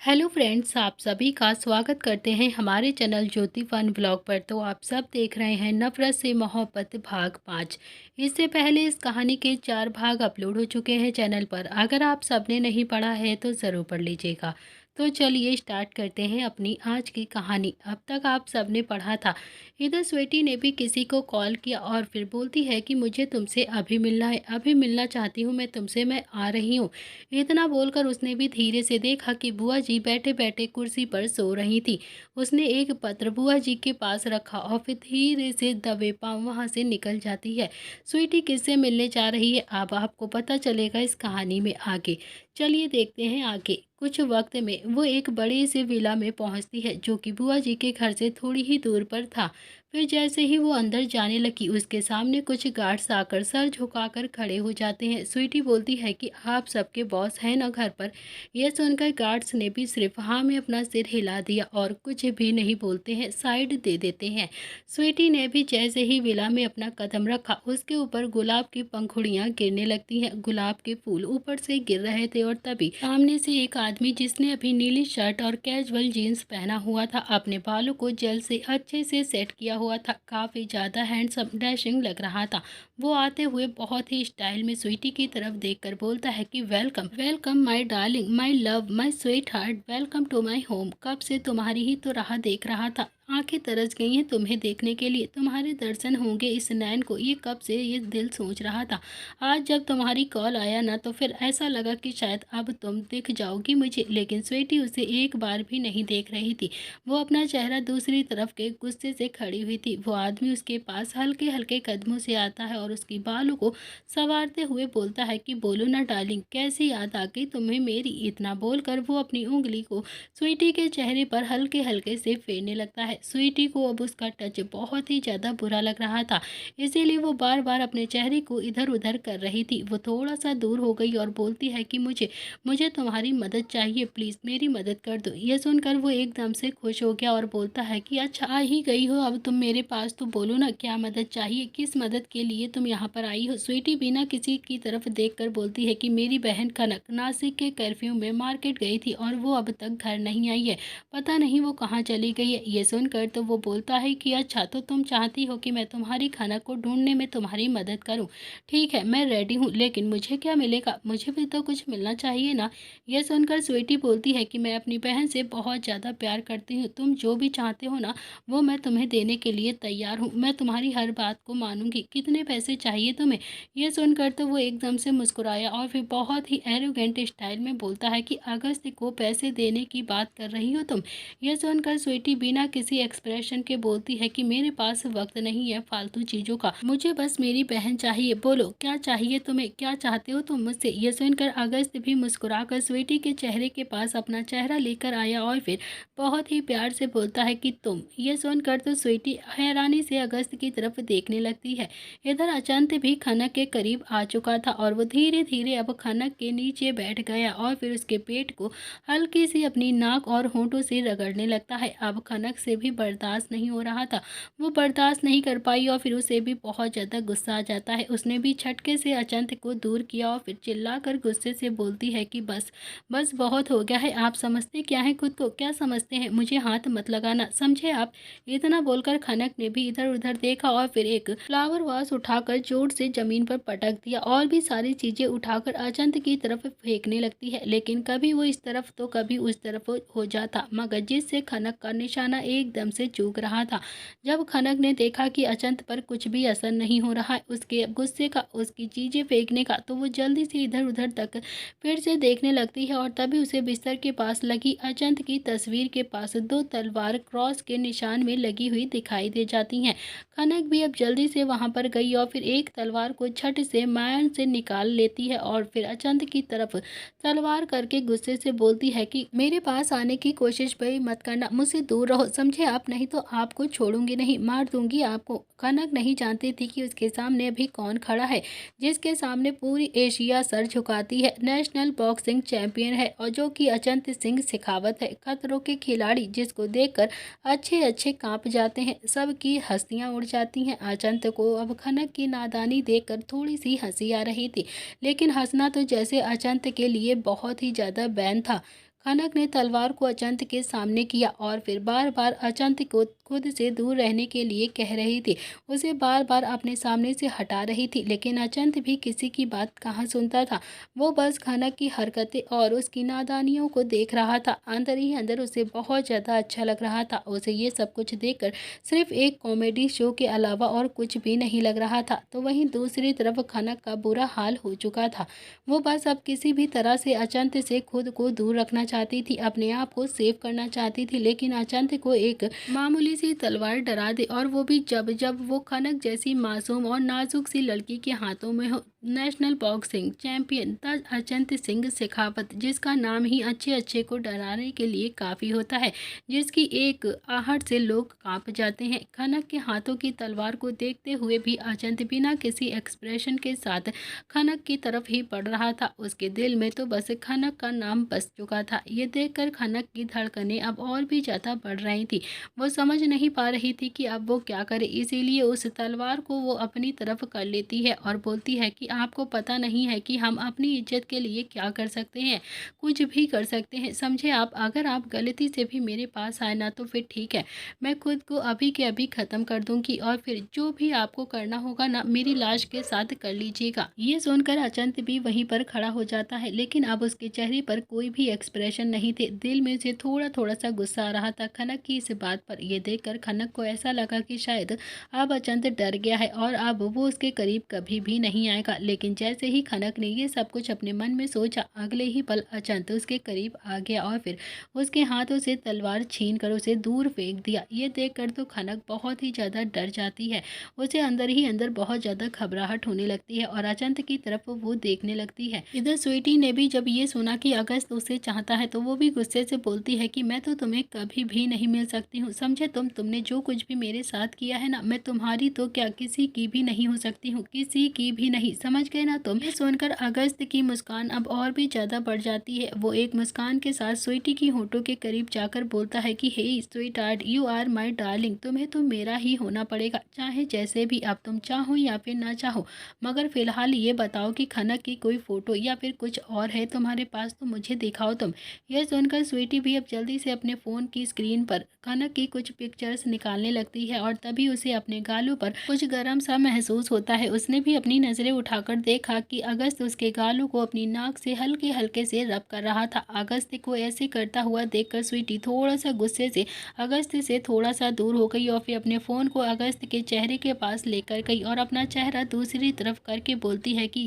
Hello friends, आप सभी का स्वागत करते हैं हमारे चैनल ज्योति फन व्लॉग पर। तो आप सब देख रहे हैं नफरत से मोहब्बत भाग 5। इससे पहले इस कहानी के 4 भाग अपलोड हो चुके हैं चैनल पर। अगर आप सबने नहीं पढ़ा है तो ज़रूर पढ़ लीजिएगा। तो चलिए स्टार्ट करते हैं अपनी आज की कहानी। अब तक आप सबने पढ़ा था। इधर स्वीटी ने भी किसी को कॉल किया और फिर बोलती है कि मुझे तुमसे अभी मिलना है, अभी मिलना चाहती हूँ मैं तुमसे, मैं आ रही हूँ। इतना बोलकर उसने भी धीरे से देखा कि बुआ जी बैठे बैठे कुर्सी पर सो रही थी। उसने एक पत्र बुआ जी के पास रखा और फिर धीरे से दबे पांव वहां से निकल जाती है। स्वीटी किससे मिलने जा रही है अब आपको पता चलेगा इस कहानी में आगे। चलिए देखते हैं आगे। कुछ वक्त में वो एक बड़े से विला में पहुंचती है जो कि बुआ जी के घर से थोड़ी ही दूर पर था। फिर जैसे ही वो अंदर जाने लगी उसके सामने कुछ गार्ड्स आकर सर झुकाकर खड़े हो जाते हैं। स्वीटी बोलती है कि आप सबके बॉस हैं ना घर पर। यह सुनकर गार्ड्स ने भी सिर्फ हाँ में अपना सिर हिला दिया और कुछ भी नहीं बोलते हैं, साइड दे देते हैं। स्वीटी ने भी जैसे ही विला में अपना कदम रखा उसके ऊपर गुलाब की पंखुड़ियां गिरने लगती हैं। गुलाब के फूल ऊपर से गिर रहे थे और तभी सामने से एक आदमी जिसने अभी नीली शर्ट और कैजुअल जीन्स पहना हुआ था, अपने बालों को जेल से अच्छे से सेट किया हुआ था, काफी ज्यादा हैंडसम डैशिंग लग रहा था। वो आते हुए बहुत ही स्टाइल में स्वीटी की तरफ देखकर बोलता है कि welcome welcome my darling, my love, my sweetheart, welcome to my home. कब से तुम्हारी ही तो राह देख रहा था, आंखें तरस गई हैं तुम्हें देखने के लिए, तुम्हारे दर्शन होंगे इस नैन को, ये कब से ये दिल सोच रहा था। आज जब तुम्हारी कॉल आया ना तो फिर ऐसा लगा कि शायद अब तुम दिख जाओगी मुझे। लेकिन स्वीटी उसे एक बार भी नहीं देख रही थी। वो अपना चेहरा दूसरी तरफ के गुस्से से खड़ी हुई थी। वो आदमी उसके पास हल्के हल्के कदमों से आता है और उसकी बालों को संवारते हुए बोलता है कि बोलो ना डार्लिंग, कैसी याद आ गई तुम्हें मेरी। इतना बोलकर वो अपनी उंगली को स्वीटी के चेहरे पर हल्के हल्के से फेरने लगता है। स्वीटी को अब उसका टच बहुत ही ज्यादा बुरा लग रहा था, इसीलिए वो बार बार अपने चेहरे को इधर उधर कर रही थी। वो थोड़ा सा दूर हो गई और बोलती है कि मुझे मुझे तुम्हारी मदद चाहिए, प्लीज मेरी मदद कर दो। यह सुनकर वो एकदम से खुश हो गया और बोलता है कि अच्छा आ ही गई हो अब तुम मेरे पास, तो बोलो ना क्या मदद चाहिए, किस मदद के लिए तुम यहाँ पर आई हो। स्वीटी बिना किसी की तरफ देखकर बोलती है कि मेरी बहन कनक नासिक के कर्फ्यू में मार्केट गई थी और वो अब तक घर नहीं आई है, पता नहीं वो कहाँ चली गई है। ये सुनकर तो वो बोलता है कि अच्छा तो तुम चाहती हो कि मैं तुम्हारी खाना को ढूंढने में तुम्हारी मदद करूं। ठीक है मैं रेडी हूँ, लेकिन मुझे क्या मिलेगा, मुझे भी तो कुछ मिलना चाहिए ना। यह सुनकर स्वीटी बोलती है कि मैं अपनी बहन से बहुत ज़्यादा प्यार करती हूँ, तुम जो भी चाहते हो ना वो मैं तुम्हें देने के लिए तैयार हूँ, मैं तुम्हारी हर बात को मानूंगी। कितने पैसे चाहिए तुम्हें। यह सुनकर तो वो एकदम से मुस्कुराया और फिर बहुत ही एरोगेंट स्टाइल में बोलता है कि अगस्त को पैसे देने की बात कर रही हो तुम। यह सुनकर स्वीटी बिना किसी एक्सप्रेशन के बोलती है कि मेरे पास वक्त नहीं है फालतू चीजों का, मुझे बस मेरी बहन चाहिए, बोलो क्या चाहिए तुम्हें, क्या चाहते हो तुम मुझसे। यह सुनकर अगस्त भी मुस्कुराकर स्वीटी के चेहरे के पास अपना चेहरा लेकर आया और फिर बहुत ही प्यार से बोलता है कि तुम। यह सुनकर तो स्वीटी हैरानी से अगस्त की तरफ देखने लगती है। इधर अचानक भी खनक के करीब आ चुका था और वो धीरे धीरे अब खनक के नीचे बैठ गया और फिर उसके पेट को हल्की सी अपनी नाक और होंठों से रगड़ने लगता है। अब खनक से भी बर्दाश्त नहीं हो रहा था, वो बर्दाश्त नहीं कर पाई और फिर उसे भी बहुत ज़्यादा गुस्सा आ जाता है। उसने भी झटके से अचंत को दूर किया और फिर चिल्लाकर गुस्से से बोलती है कि बस बस बहुत हो गया है, आप समझते क्या हैं खुद को, क्या समझते हैं, मुझे हाथ मत लगाना, समझे आप। इतना बोलकर खनक ने भी इधर उधर देखा और फिर एक फ्लावर वास उठाकर जोर से जमीन पर पटक दिया और भी सारी चीजें उठाकर अचंत की तरफ फेंकने लगती है। लेकिन कभी वो इस तरफ तो कभी उस तरफ हो जाता, मगर जिससे खनक का निशाना एकदम से चूक रहा था। जब खनक ने देखा कि अचंत पर कुछ भी असर नहीं हो रहा है उसके गुस्से का, उसकी चीजें फेंकने का, तो वो जल्दी से इधर उधर तक फिर से देखने लगती है और तभी उसे बिस्तर के पास लगी अचंत की तस्वीर के पास 2 तलवार क्रॉस के निशान में लगी हुई दिखाई दे जाती हैं। खनक भी अब जल्दी से वहां पर गई और फिर एक तलवार को झट से मायन से निकाल लेती है और फिर अचंत की तरफ तलवार करके गुस्से से बोलती है कि मेरे पास आने की कोशिश भी मत करना, मुझसे दूर रहो, समझे आप, नहीं तो आपको छोड़ूंगी नहीं, मार दूंगी आपको। खनक नहीं जानती थी कि उसके सामने अभी कौन खड़ा है, जिसके सामने पूरी एशिया सर झुकाती है, नेशनल बॉक्सिंग चैंपियन है और जो कि अचंत सिंह शेखावत है, खतरों के खिलाड़ी, जिसको देखकर अच्छे अच्छे कांप जाते हैं, सबकी हंसियां उड़ जाती हैं। अचंत को अब खनक की नादानी देखकर थोड़ी सी हंसी आ रही थी, लेकिन हंसना तो जैसे अचंत के लिए बहुत ही ज्यादा बैन था। खनक ने तलवार को अचंत के सामने किया और फिर बार बार अचंत को खुद से दूर रहने के लिए कह रही थी, उसे बार बार अपने सामने से हटा रही थी। लेकिन अचंत भी किसी की बात कहाँ सुनता था। वो बस खनक की हरकतें और उसकी नादानियों को देख रहा था। अंदर ही अंदर उसे बहुत ज़्यादा अच्छा लग रहा था। उसे ये सब कुछ देखकर सिर्फ एक कॉमेडी शो के अलावा और कुछ भी नहीं लग रहा था। तो वहीं दूसरी तरफ खनक का बुरा हाल हो चुका था। वो बस अब किसी भी तरह से अचंत से खुद को दूर रखना चाहती थी, अपने आप को सेव करना चाहती थी। लेकिन अचंत को एक मामूली सी तलवार डरा दे, और वो भी जब जब वो खनक जैसी मासूम और नाजुक सी लड़की के हाथों में हो। National boxing champion the Achanta Singh Shekhawat, जिसका नाम ही अच्छे अच्छे को डराने के लिए काफ़ी होता है, जिसकी एक आहट से लोग कांप जाते हैं। खनक के हाथों की तलवार को देखते हुए भी अचंत बिना किसी एक्सप्रेशन के साथ खनक की तरफ ही बढ़ रहा था। उसके दिल में तो बस खनक का नाम बस चुका था। ये देखकर खनक की धड़कनें अब और भी ज़्यादा बढ़ रही थी। वो समझ नहीं पा रही थी कि अब वो क्या करे, इसीलिए उस तलवार को वो अपनी तरफ कर लेती है और बोलती है कि आपको पता नहीं है कि हम अपनी इज्जत के लिए क्या कर सकते हैं, कुछ भी कर सकते हैं, समझे आप। अगर आप गलती से भी मेरे पास आए ना तो फिर ठीक है, मैं खुद को अभी के अभी ख़त्म कर दूंगी, और फिर जो भी आपको करना होगा ना मेरी लाश के साथ कर लीजिएगा। ये सुनकर अचंत भी वहीं पर खड़ा हो जाता है, लेकिन अब उसके चेहरे पर कोई भी एक्सप्रेशन नहीं थे। दिल में से थोड़ा थोड़ा सा गुस्सा आ रहा था खनक की इस बात पर। यह देखकर खनक को ऐसा लगा कि शायद अब अचंत डर गया है और अब वो उसके करीब कभी भी नहीं आएगा। लेकिन जैसे ही खनक ने ये सब कुछ अपने मन में सोचा, अगले ही पल अचंत उसके करीब आ गया और फिर उसके हाथों से तलवार छीन कर उसे दूर फेंक दिया। ये देखकर तो खनक बहुत ही ज़्यादा डर जाती है। उसे अंदर ही अंदर बहुत ज़्यादा घबराहट होने लगती है और अचंत की तरफ वो देखने लगती है। इधर स्वीटी ने भी जब ये सुना कि अगस्त उसे चाहता है तो वो भी गुस्से से बोलती है कि मैं तो तुम्हें कभी भी नहीं मिल सकती हूँ, समझे तुमने जो कुछ भी मेरे साथ किया है ना, मैं तुम्हारी तो क्या किसी की भी नहीं हो सकती हूँ, किसी की भी नहीं, समझ गए ना तुम। ये सुनकर अगस्त की मुस्कान अब और भी ज़्यादा बढ़ जाती है। वो एक मुस्कान के साथ स्वीटी की होठों के करीब जाकर बोलता है कि hey sweetheart, you are my darling, तुम्हें तो मेरा ही होना पड़ेगा, चाहे जैसे भी अब तुम चाहो या फिर ना चाहो। मगर फिलहाल ये बताओ कि खनक की कोई फोटो या फिर कुछ और है तुम्हारे पास तो मुझे दिखाओ तुम। यह सुनकर स्वीटी भी अब जल्दी से अपने फ़ोन की स्क्रीन पर खनक की कुछ पिक्चर्स निकालने लगती है और तभी उसे अपने गालों पर कुछ गर्म सा महसूस होता है। उसने भी अपनी नज़रें उठाकर देखा कि अगस्त उसके गालों को अपनी नाक से हल्के हल्के से रब कर रहा था। अगस्त को ऐसे करता हुआ देखकर स्वीटी थोड़ा सा गुस्से से अगस्त से थोड़ा सा दूर हो गई और फिर अपने फ़ोन को अगस्त के चेहरे के पास लेकर गई और अपना चेहरा दूसरी तरफ करके बोलती है कि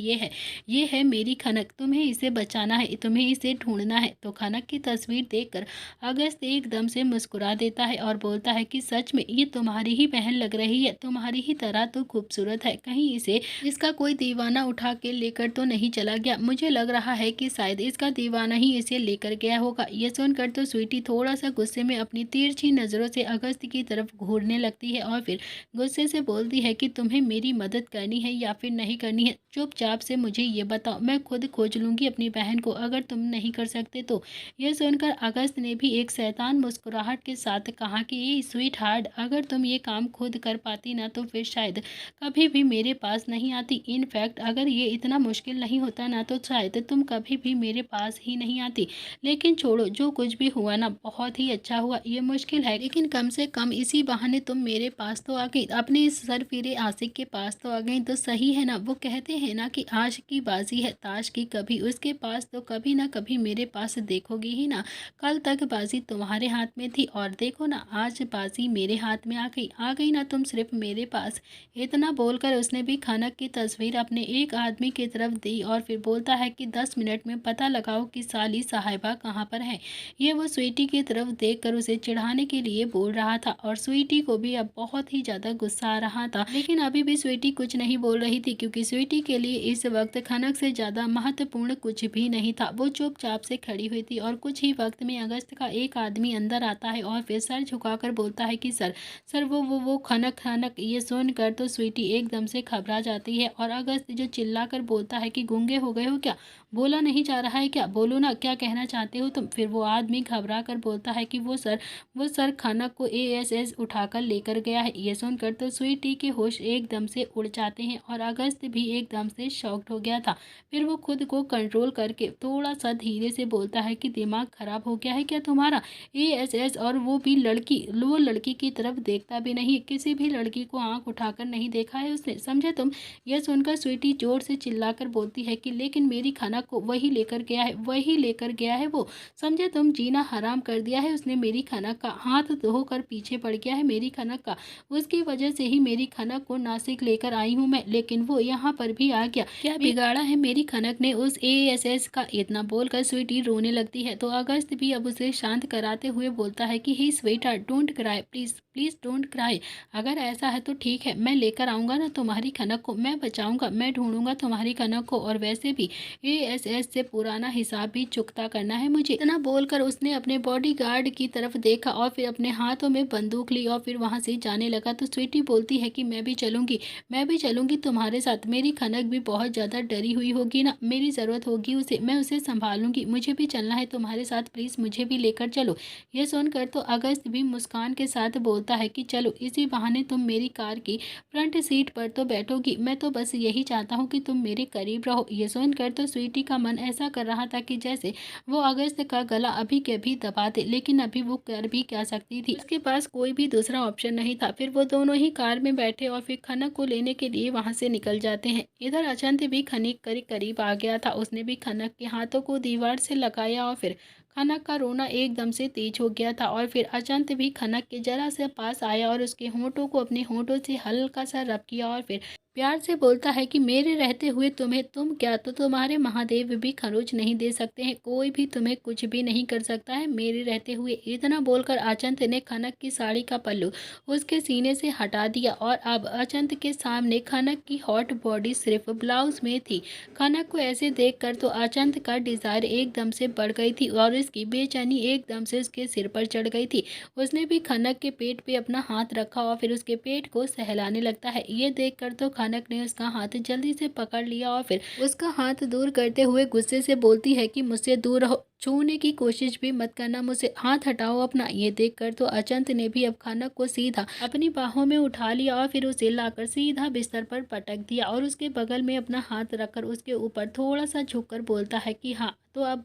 ये है मेरी खनक, तुम्हें इसे बचाना है, तुम्हें इसे ढूंढना है। तो खनक की तस्वीर देखकर अगस्त एकदम से मुस्कुरा देता है और बोलता है कि सच में ये तुम्हारी ही बहन लग रही है, तुम्हारी ही तरह तो खूबसूरत है, कहीं इसे इसका कोई दीवाना उठा के लेकर तो नहीं चला गया। मुझे लग रहा है कि शायद इसका दीवाना ही इसे लेकर गया होगा। ये सुनकर तो स्वीटी थोड़ा सा गुस्से में अपनी तिरछी नज़रों से अगस्त की तरफ घूरने लगती है और फिर गुस्से से बोलती है कि तुम्हें मेरी मदद करनी है या फिर नहीं करनी है, चुपचाप से मुझे ये बताओ, मैं खुद खोज लूँगी अपनी बहन को, अगर तुम नहीं कर सकते तो। यह सुनकर अगस्त ने भी एक शैतान मुस्कुराहट के साथ कहा कि ये स्वीट हार्ट, अगर तुम ये काम खुद कर पाती ना तो फिर शायद कभी भी मेरे पास नहीं आती। इनफैक्ट अगर ये इतना मुश्किल नहीं होता ना तो शायद तुम कभी भी मेरे पास ही नहीं आती। लेकिन छोड़ो, जो कुछ भी हुआ ना बहुत ही अच्छा हुआ। ये मुश्किल है लेकिन कम से कम इसी बहाने तुम मेरे पास तो आ गई, अपने इस सरफिरे आशिक के पास तो आ गई, तो सही है ना। वो कहते हैं ना कि आज की बाजी है ताश की, कभी उसके पास तो कभी ना कभी मेरे पास देखोगी ही ना। कल तक बाजी तुम्हारे हाथ में थी और देखो ना आज बाजी मेरे हाथ में आ गई ना तुम सिर्फ मेरे पास। इतना बोलकर उसने भी खनक की तस्वीर अपने एक आदमी की तरफ दी और फिर बोलता है कि 10 मिनट में पता लगाओ कि साली साहिबा कहाँ पर है। ये वो स्वीटी की तरफ देखकर उसे चिढ़ाने के लिए बोल रहा था और स्वीटी को भी अब बहुत ही ज़्यादा गुस्सा आ रहा था। लेकिन अभी भी स्वीटी कुछ नहीं बोल रही थी क्योंकि स्वीटी के लिए इस वक्त खनक से ज़्यादा महत्वपूर्ण कुछ भी नहीं था। वो चुपचाप से खड़ी हुई थी और कुछ ही वक्त में अगस्त का एक आदमी अंदर आता है और फिर सर झुकाकर बोलता है कि सर वो खनक खनक। ये सुनकर तो स्वीटी एकदम से घबरा जाती है और अगस्त जो चिल्लाकर बोलता है कि गूंगे हो गए हो क्या, बोला नहीं जा रहा है क्या? बोलो ना, क्या कहना चाहते हो तुम? फिर वो आदमी घबरा कर बोलता है कि वो सर खनक को एएसएस उठाकर लेकर गया है। ये सुनकर तो स्वीटी के होश एकदम से उड़ जाते हैं और अगस्त भी एकदम से शॉक्ड हो गया था। फिर वो खुद को कंट्रोल करके थोड़ा सा धीरे से बोलता है कि दिमाग खराब हो गया है क्या तुम्हारा? एएसएस, और वो भी लड़की, वो लड़की की तरफ देखता भी नहीं, किसी भी लड़की को आंख उठाकर नहीं देखा है उसने, समझे तुम? यह सुनकर स्वीटी जोर से चिल्लाकर बोलती है कि लेकिन मेरी खाना को वही लेकर गया है, वही लेकर गया है वो, समझे तुम? जीना हराम कर दिया है उसने मेरी खाना का, हाथ धोकर पीछे पड़ गया है मेरी खाना का, उसकी वजह से ही मेरी खाना को नासिक लेकर आई हूँ मैं, लेकिन वो यहाँ पर भी आ गया। क्या बिगाड़ा है मेरी खनक ने उस एएसएस का? इतना बोलकर स्वीटी रोने लगती है तो अगस्त भी अब उसे शांत कराते हुए बोलता है कि hey sweetheart, don't cry, please please don't cry. अगर ऐसा है तो ठीक है, मैं लेकर आऊँगा ना तुम्हारी खनक को, मैं बचाऊँगा, मैं ढूंढूंगा तुम्हारी खनक को, और वैसे भी एएसएस से पुराना हिसाब भी चुकता करना है मुझे। इतना बोलकर उसने अपने बॉडीगार्ड की तरफ देखा और फिर अपने हाथों में बंदूक ली और फिर वहाँ से जाने लगा। तो स्वीटी बोलती है कि मैं भी चलूँगी तुम्हारे साथ, मेरी खनक भी बहुत ज़्यादा डरी हुई होगी ना, मेरी ज़रूरत होगी उसे, मैं उसे संभालूंगी, मुझे भी चलना है तुम्हारे साथ, प्लीज़ मुझे भी लेकर चलो। यह सुनकर तो अगस्त भी मुस्कान के साथ बोलता है कि चलो, इसी बहाने तुम मेरी कार की फ्रंट सीट पर तो बैठोगी, मैं तो बस यही चाहता हूँ कि तुम मेरे करीब रहो। ये सुनकर तो स्वीटी का मन ऐसा कर रहा था कि जैसे वो अगस्त का गला अभी के अभी दबा दे, लेकिन अभी वो कर भी क्या सकती थी, उसके पास कोई भी दूसरा ऑप्शन नहीं था। फिर वो दोनों ही कार में बैठे और फिर खनक को लेने के लिए वहां से निकल जाते हैं। इधर अचंत भी खनिक करीब आ गया था, उसने भी खनक के हाथों को दीवार से लगाया और फिर खनक का रोना एकदम से तेज हो गया था। और फिर अचंत भी खनक के जरा से पास आया और उसके होंठों को अपने होंठों से हल्का सा रब किया और फिर प्यार से बोलता है कि मेरे रहते हुए तुम क्या, तो तुम्हारे महादेव भी खरोच नहीं दे सकते हैं, कोई भी तुम्हें कुछ भी नहीं कर सकता है मेरे रहते हुए। इतना बोलकर अचंत ने खनक की साड़ी का पल्लू उसके सीने से हटा दिया और अब अचंत के सामने खनक की हॉट बॉडी सिर्फ ब्लाउज में थी। खनक को ऐसे देखकर तो अचंत का डिजायर एकदम से बढ़ गई थी और इसकी बेचैनी एकदम से उसके सिर पर चढ़ गई थी। उसने भी खनक के पेट पे अपना हाथ रखा और फिर उसके पेट को सहलाने लगता है। ये देखकर तो खनक ने उसका हाथ जल्दी से पकड़ लिया और फिर उसका हाथ दूर करते हुए गुस्से से बोलती है कि मुझसे दूर रहो, छूने की कोशिश भी मत करना मुझसे, हाथ हटाओ अपना। ये देखकर तो अचंत ने भी अब खनक को सीधा अपनी बाहों में उठा लिया और फिर उसे लाकर सीधा बिस्तर पर पटक दिया और उसके बगल में अपना हाथ रखकर उसके ऊपर थोड़ा सा झुककर बोलता है कि हाँ, तो आप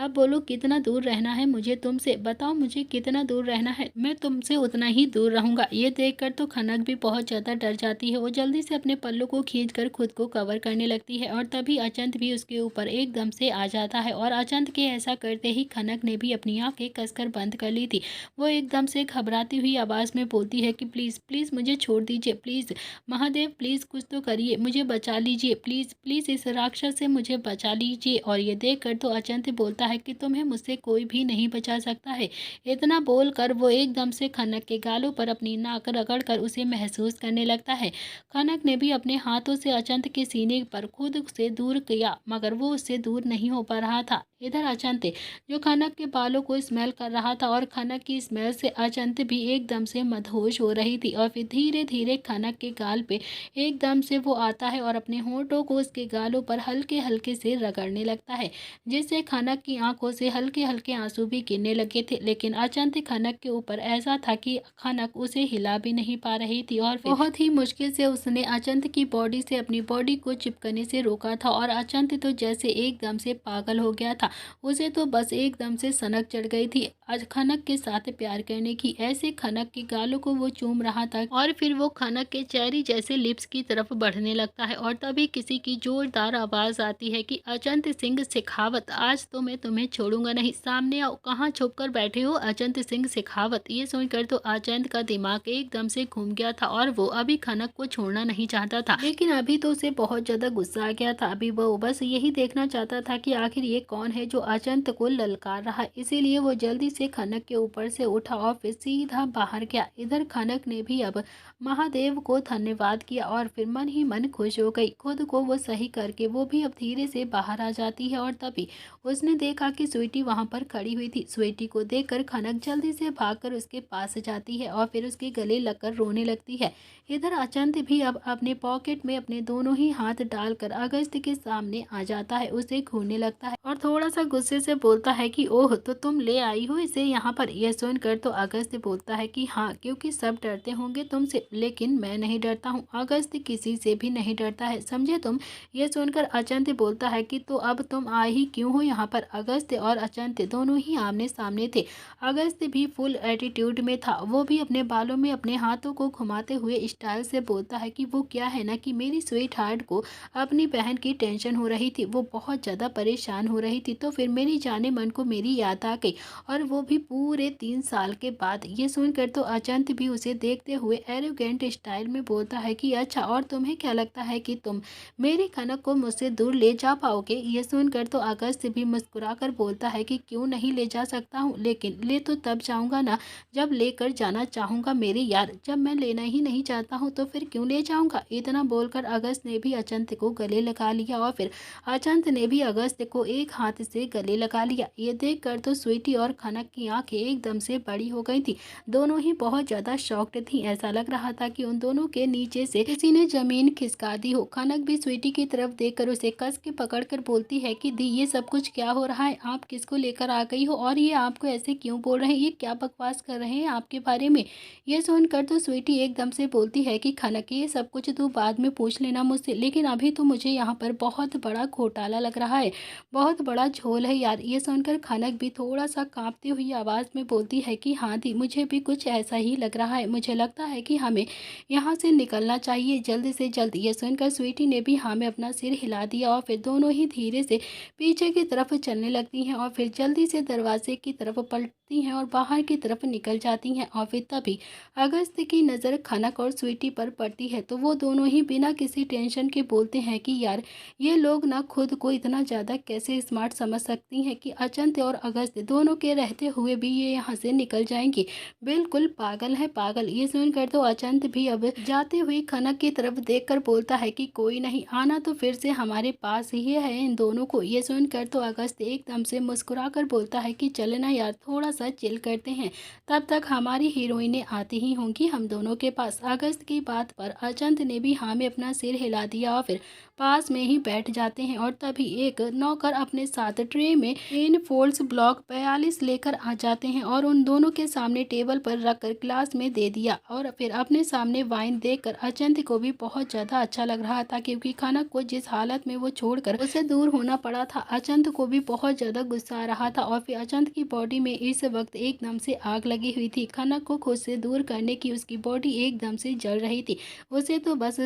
बोलो कितना दूर रहना है मुझे तुमसे, बताओ मुझे कितना दूर रहना है, मैं तुमसे उतना ही दूर रहूंगा। ये देखकर तो खनक भी बहुत ज़्यादा डर जाती है, वो जल्दी से अपने पल्लू को खींचकर खुद को कवर करने लगती है और तभी अचंत भी उसके ऊपर एकदम से आ जाता है। और अचंत के ऐसा करते ही खनक ने भी अपनी आंखें कसकर बंद कर ली थी। वो एकदम से घबराती हुई आवाज़ में बोलती है कि प्लीज़ प्लीज़ मुझे छोड़ दीजिए, प्लीज़ महादेव प्लीज़ कुछ तो करिए, मुझे बचा लीजिए, प्लीज़ प्लीज़ इस राक्षस से मुझे बचा लीजिए। और ये देखकर तो अचंत बोलता है कि तुम्हें मुझसे कोई भी नहीं बचा सकता है। इतना बोलकर वो एकदम से खनक के गालों पर अपनी नाक रगड़कर उसे महसूस करने लगता है। खनक ने भी अपने हाथों से अचंत के सीने पर खुद से दूर किया मगर वो उससे दूर नहीं हो पा रहा था। इधर अचंत जो खनक के बालों को स्मेल कर रहा था और खनक की स्मेल से अचंत भी एकदम से मदहोश हो रही थी। और फिर धीरे धीरे खनक के गाल पे एकदम से वो आता है और अपने होंठों को उसके गालों पर हल्के हल्के से रगड़ने लगता है, जिससे खनक की आंखों से हल्के हल्के आंसू भी गिरने लगे थे। लेकिन अचंत खनक के ऊपर ऐसा था कि खनक उसे हिला भी नहीं पा रही थी और फिर बहुत ही मुश्किल से उसने अचंत की बॉडी से अपनी बॉडी को चिपकने से रोका था। और अचंत तो जैसे एकदम से पागल हो गया था, उसे तो बस एकदम से सनक चढ़ गई थी आज खनक के साथ प्यार करने की। ऐसे खनक के गालों को वो चूम रहा था और फिर वो खनक के चेरी जैसे लिप्स की तरफ बढ़ने लगता है और तभी किसी की जोरदार आवाज आती है कि अचंत सिंह शेखावत, आज तो मैं तुम्हें छोड़ूंगा नहीं, सामने आओ, कहाँ छुप कर बैठे हो अचंत सिंह शेखावत। ये सुनकर तो अचंत का दिमाग एकदम से घूम गया था और वो अभी खनक को छोड़ना नहीं चाहता था, लेकिन अभी तो उसे बहुत ज्यादा गुस्सा आ गया था। अभी वो बस यही देखना चाहता था कि आखिर ये कौन है जो अचंत को ललकार रहा, इसीलिए वो जल्दी से खनक के ऊपर से उठा और फिर सीधा बाहर गया। इधर खनक ने भी अब महादेव को धन्यवाद किया और फिर मन ही मन खुश हो गई। खुद को वो सही करके वो भी अब धीरे से बाहर आ जाती है और तभी उसने देखा कि स्वीटी वहां पर खड़ी हुई थी। स्वीटी को देखकर खनक जल्दी से भागकर उसके पास जाती है और फिर उसके गले लगकर रोने लगती है। इधर अचंत भी अब अपने पॉकेट में अपने दोनों ही हाथ डालकर अगस्त के सामने आ जाता है, उसे घूरने लगता है और थोड़ा सा गुस्से से बोलता है कि ओह, तो तुम ले आई हो इसे यहाँ पर। यह सुनकर तो अगस्त बोलता है कि हाँ, क्योंकि सब डरते होंगे तुमसे, लेकिन मैं नहीं डरता हूँ। अगस्त किसी से भी नहीं डरता है, समझे तुम। यह सुनकर अचंत बोलता है कि तो अब तुम आए ही क्यों हो यहाँ पर। अगस्त और अचंत दोनों ही आमने सामने थे। अगस्त भी फुल एटीट्यूड में था, वो भी अपने बालों में अपने हाथों को घुमाते हुए स्टाइल से बोलता है कि वो क्या है ना कि मेरी स्वीट हार्ट को अपनी बहन की टेंशन हो रही थी, वो बहुत ज़्यादा परेशान हो रही थी, तो फिर मेरी जाने मन को मेरी याद आ गई, और वो भी पूरे 3 साल के बाद। ये सुनकर तो अचंत भी उसे देखते हुए एरोगेंट स्टाइल में बोलता है कि अच्छा, और तुम्हें क्या लगता है कि तुम मेरी खनक को मुझसे दूर ले जा पाओगे। ये सुनकर तो अगस्त भी मुस्कुरा कर बोलता है कि क्यों नहीं ले जा सकता हूँ, लेकिन ले तो तब जाऊँगा ना जब लेकर जाना चाहूँगा मेरी यार, जब मैं लेना ही नहीं चाहता हूँ तो फिर क्यों ले जाऊँगा। इतना बोलकर अगस्त ने भी अचंत को गले लगा लिया और फिर अचंत ने भी अगस्त को एक हाथ से गले लगा लिया। ये देखकर तो स्वीटी और खनक की आंखें एकदम से बड़ी हो गई थी। दोनों ही बहुत ज़्यादा शॉक्ड थी, ऐसा लग रहा था कि उन दोनों के नीचे से किसी ने जमीन खिसका दी हो। खनक भी स्वीटी की तरफ देखकर उसे कस के पकड़कर बोलती है कि दी, ये सब कुछ क्या हो रहा है, आप किसको लेकर आ गई हो और ये आपको ऐसे क्यों बोल रहे हैं, ये क्या बकवास कर रहे हैं आपके बारे में। ये सुनकर तो स्वीटी एकदम से बोलती है कि खनक, ये सब कुछ तू बाद में पूछ लेना मुझसे, लेकिन अभी तो मुझे यहाँ पर बहुत बड़ा घोटाला लग रहा है, बहुत बड़ा झोल है यार। ये सुनकर खनक भी थोड़ा सा कांपती हुई आवाज़ में बोलती है कि हाँ दी, मुझे भी कुछ ऐसा ही लग रहा है, मुझे लगता है कि हमें यहाँ से निकलना चाहिए जल्द से जल्द। ये सुनकर स्वीटी ने भी हाँ में अपना सिर हिला दिया और फिर दोनों ही धीरे से पीछे की तरफ चलने लगती हैं और फिर जल्दी से दरवाजे की तरफ पलटती हैं और बाहर की तरफ निकल जाती हैं। और फिर तभी अगस्त की नज़र खनक और स्वीटी पर पड़ती है, तो वो दोनों ही बिना किसी टेंशन के बोलते हैं कि यार, ये लोग ना खुद को इतना ज़्यादा कैसे स्मार्ट समझ सकती हैं कि अचंत और अगस्त दोनों के रहते हुए भी ये यहाँ से निकल जाएंगी, बिल्कुल पागल है पागल। ये सुनकर तो अचंत भी अब जाते हुए खनक की तरफ देखकर बोलता है कि कोई नहीं, आना तो फिर से हमारे पास ही है इन दोनों को। ये सुनकर तो अगस्त एकदम से मुस्कुरा कर बोलता है कि चले ना यार, थोड़ा सा चिल करते हैं, तब तक हमारी हीरोइनें आती ही होंगी हम दोनों के पास। अगस्त की बात पर अचंत ने भी हाँ में अपना सिर हिला दिया और फिर पास में ही बैठ जाते हैं और तभी एक नौकर अपने साथ ट्रे में इन फोल्ड्स ब्लॉक 42 लेकर आ जाते हैं और उन दोनों के सामने टेबल पर रखकर ग्लास में दे दिया। और फिर अपने सामने वाइन देखकर अचंत को भी बहुत ज़्यादा अच्छा लग रहा था, क्योंकि खनक को जिस हालत में वो छोड़कर उसे दूर होना पड़ा था, अचंत को भी बहुत ज़्यादा गुस्सा आ रहा था। और फिर अचंत की बॉडी में इस वक्त एकदम से आग लगी हुई थी, खनक को खुद से दूर करने की उसकी बॉडी एकदम से जल रही थी। उसे तो बस